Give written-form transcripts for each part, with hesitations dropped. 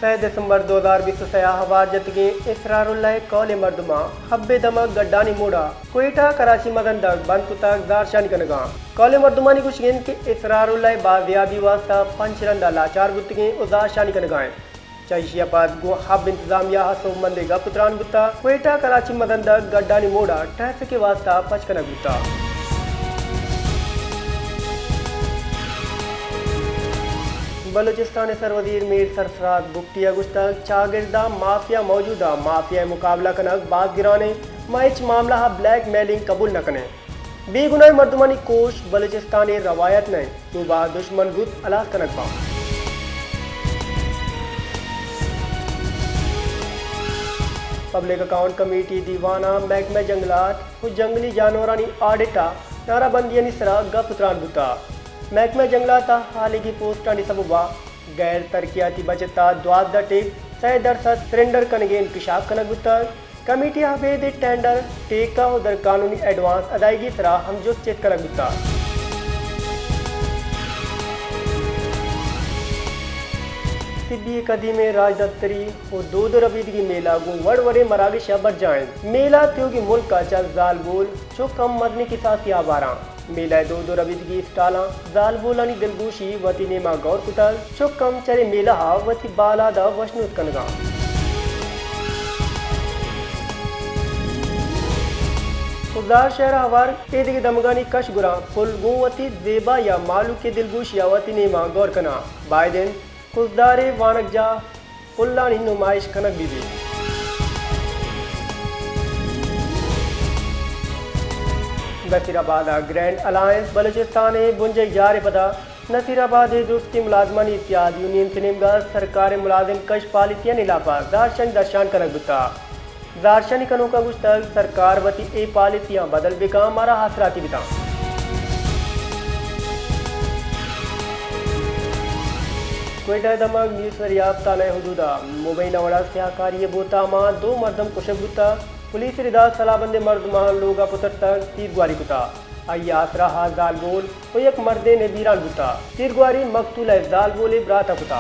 6 दिसंबर 2020 से हवार जतगे इसरारुल्लाह कौले मर्दमा हब्बे दमक गड्डानी मोड़ा कोयटा कराची मदन दग बंद कुतक दारशानी कनगा कौले मर्दमानी कुशगिन के इसरारुल्लाह बाजियाबी वास्ता पंचरंदा लाचार गुत्तगे उदारशानी कनगाएं चैशियापाद गो हब इंतजामिया हसो मंदेगा पुत्रान गुत्ता कोयटा कराची मदन दग गड्डानी मोड़ा ट्रैफिक के वास्ता पचकना गुत्ता बलूचिस्तान सरवजीर मीर सरफराज बुकटिया गुस्तक चागिरदा माफिया मौजूदा माफिया मुकाबला कनक बाग गिराने मैच मामला ब्लैक मेलिंग कबूल न कने बेगुनाह मर्दमानी कोश बलूचिस्तानी रवायत ने सुबह दुश्मन गुत अलास कनक पा पब्लिक अकाउंट कमेटी दीवाना महकमा जंगलात जंगली जानवरानी आडिटा नाराबंदी सरा गपुत्रान बुता महकमा जंगलाता हाल की पोस्टानी सबुबा गैर तरक्याती बचता द्वाद टेक 100% सरेंडर कनगे इंकशाफ कनक बुता कमेटी हबेद टेंडर टेका उधर कानूनी एडवांस अदायगी सरा हम जो चेक कनक बुता सिब्बी कदी में राज दफ्तरी और दो रबीदगी मेला गु वड़वड़े मरागे शबर जाए मेला त्योगी मुल्क का चल जाल बोल जो कम मदनी की साथ आवारा मेला दो रबीदगी स्टाला जाल बोलानी दिलगोशी वती नेमा गौर कुतल जो कम चरे मेला वती बाला द वशनुत कनगा उदार शहर हवार एदगे दमगानी कश गुरा फुल गुवती जेबा या मालू के दिलगोशी वती नेमा गौर कना बायदेन कुजदारे वानक जा पुल्लानी नुमाइश कनक दीदी नसीराबाद ग्रैंड अलायंस बलूचिस्तान बुंजे जार पदा नसीराबाद दुरुस्ती मुलाजमानी इत्याद यूनियन सिनेमगा सरकार मुलाजिम कश पालितियां इलापा दारशन दर्शान कनक बुता दारशनी कनों का गुस्तक सरकार वती ए पालितियां बदल बिका मारा हासराती बिता कोयटा दमक न्यूज फरियाफ्ता नए हुदूदा मुबैना वड़ा सहकारी बोता मां 2 मर्दम कुशक बुता पुलिस रिदा सलाबंदे मर्द महान लोगा पुत्र तक तीरगुआरी कुता आसरा हा जाल बोल वो एक मर्दे ने बीरान बुता तीरगुआरी मकतूल है जाल बोले ब्राता कुता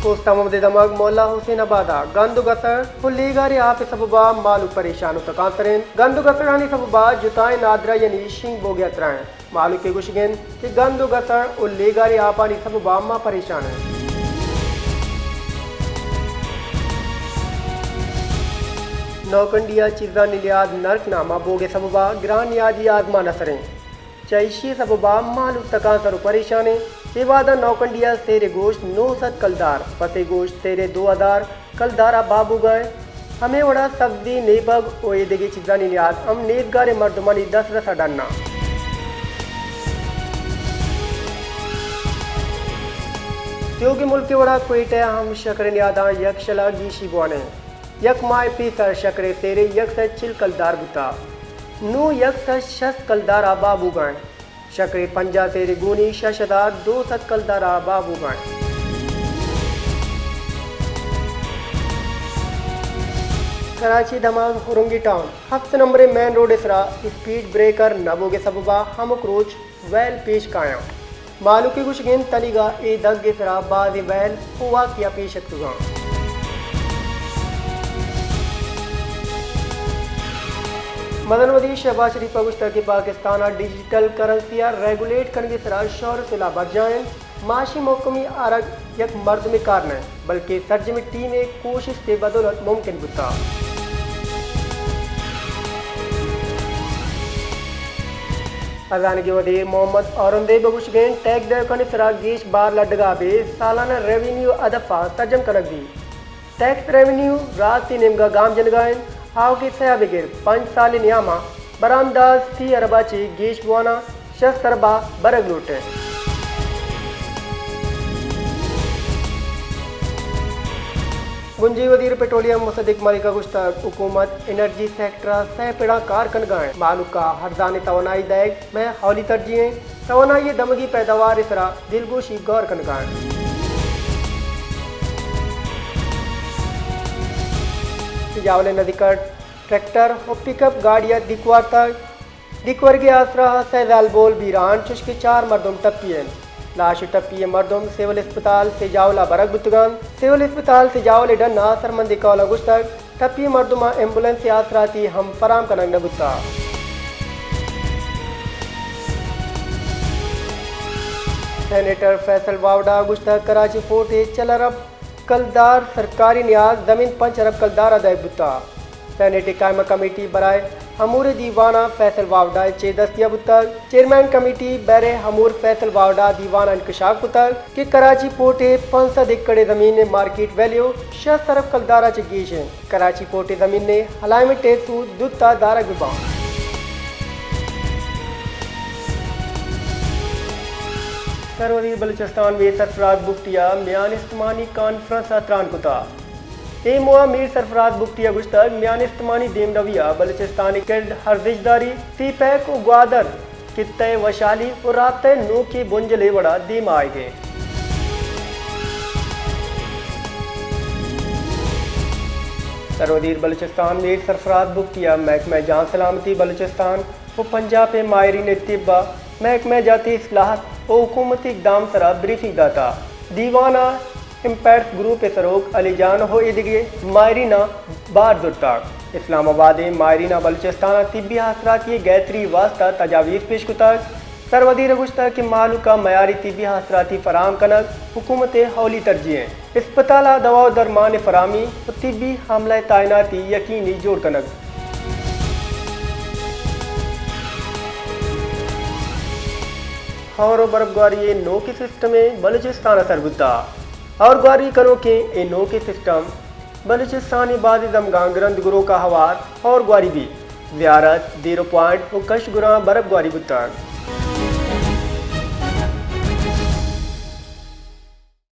पोस्ता मोहम्मद दमक मौला हुसैन आबादा गंदु गसर हुलीगारी आप सबबा मालू परेशान तकांतरें गंदु गसरानी सबबा जुताए नादरा यानी शिंग बोगिया त्राएं मालू के गुशगेन कि गंदु गसर उल्लेगारी आपानी सबबा मा परेशान है नौकंडिया चिजा निलियाद नर्क नामा बोगे सबबा ग्रान यादी आजमा नसरें चैशी सबबा मालू तकांतर परेशान विवादा नौकंडिया तेरे गोश्त 900 कलदार पते गोश्त तेरे 2000 कलदारा बाबू गए हमें वड़ा सब्जी नेबग ओए देगे चिजा निलियाद हम नेबगारे मर्दमानी 10 रसा डन्ना त्योगी मुल्क के वड़ा कोयटा हम शकर नियादा यक्षला गीशी बुआने यक माय पीसर शकरे तेरे यक से चिल कलदार बुता नू यक से शस कलदार बाबू गाय शकरे पंजा तेरे गुनी शशदा 200 कलदार बाबू गाय कराची धमाल हुरंगी टाउन हफ्ते नंबर मेन रोड इसरा स्पीड ब्रेकर नबोगे सबबा हमक रोज वैल पेश काया मालू की कुछ गेंद तलीगा ए दग इसरा बाज वैल हुआ किया पेश तुगा मदन वदी शहबाज शरीफ गुस्ता के पाकिस्तान डिजिटल करेंसिया रेगुलेट करने सरा शौर से लाभ जाए माशी मौकमी आरग यक मर्द में कारण है बल्कि सर्ज में टीम एक कोशिश के बदौलत मुमकिन बुता अजान के वदे मोहम्मद औरंगजेब बगुशगेन टैग दे कने सरा गेश बार लडगा बे सालाना रेवेन्यू अदफा तर्जम करक दी टैक्स रेवेन्यू रात ती नेमगा गाम जनगायन हाव की सया बिगिर 5 साल नियामा बरामदाज थी अरबाची गेश बुआना शस तरबा बरग लूटे गुंजी वजीर पेट्रोलियम मुसद्दिक मलिका गुश्ताक हुकूमत एनर्जी सेक्टर सह पिड़ा कार कनगाएं मालूम का हरदान तवानाई दैग में हौली तरजीहें तवानाई दमगी पैदावार इसरा दिलगोशी गौर कनगाएं जावले नदी का ट्रैक्टर और पिकअप गाड़ियाँ दिखवाता दिकवर्गे आसरा सैजाल बोल बीरान चुश्के 4 मर्दम टप्पियन लाश टप्पिय मर्दम सिविल अस्पताल से जावला बरक बुतगान सिविल अस्पताल से जावले डन्ना सरमंदी कौला गुश्तक टप्पिय मर्दमा एम्बुलेंस से आसराती हम फराम कनंग बुत्ता सेनेटर फैसल वावडा गुश्तक कराची फोर्ट चल अरब कलदार सरकारी न्याज जमीन 5 अरब कलदार अदाय बुत्ता सेनेट कायमा कमेटी बराए हमूर दीवाना फैसल वावडा चे दस्तिया बुतक चेयरमैन कमेटी बैरे हमूर फैसल वावडा दीवाना इंकशाफ बुतक कि कराची पोर्टे 500 एकड़ जमीन मार्केट वैल्यू 6 अरब कलदारा चे गीश कराची पोर्टे जमीन ने हलाइमेंट टेसू दुत्ता दारक विबा सरवरी बलूचिस्तान में सरफराज बुख्तिया म्यान इस्तेमानी कॉन्फ्रेंस अतरान कुता ए मुआ मीर सरफराज बुख्तिया गुश्तक म्यान इस्तेमानी देम रविया बलूचिस्तानी किर्द हरजिशदारी सी पैक व ग्वादर कित्ते वशाली और रात नो के बुंजले वड़ा देम आए गए सरवरीर बलूचिस्तान मीर सरफराज बुख्तिया महकमा जान सलामती बलूचिस्तान व पंजाब में मायरीन तिब्बा महकमा जाती इस्लाहत और हुकूमती इकदाम सरा ब्रीफिंग दाता दीवाना इम्पैक्ट ग्रुप सरोग अलीजान हो इदिगे मायरीना बार जुर्ताक इस्लामाबाद मायरीना बलूचिस्तान तिब्बी हासरात ये गैतरी वास्ता तजावीज़ पेश कुताक सरवदी रगुश्ता के मालू का मयारी तिब्बी हासराती फराम कनक हुकूमत हौली तरजीह अस्पताल दवा दरमान फरामी और तिब्बी हमला तैनाती यकीनी जोड़ कनक और बर्फबारी नो के सिस्टम में बलूचिस्तान असर बुद्धा और ग्वारी करो के ए नो के सिस्टम बलूचिस्तानी बाद दमगांगरंद गुरो का हवार और ग्वारी भी ज़ियारत 0 पॉइंट और कश गुरा बर्फ ग्वारी बुद्धा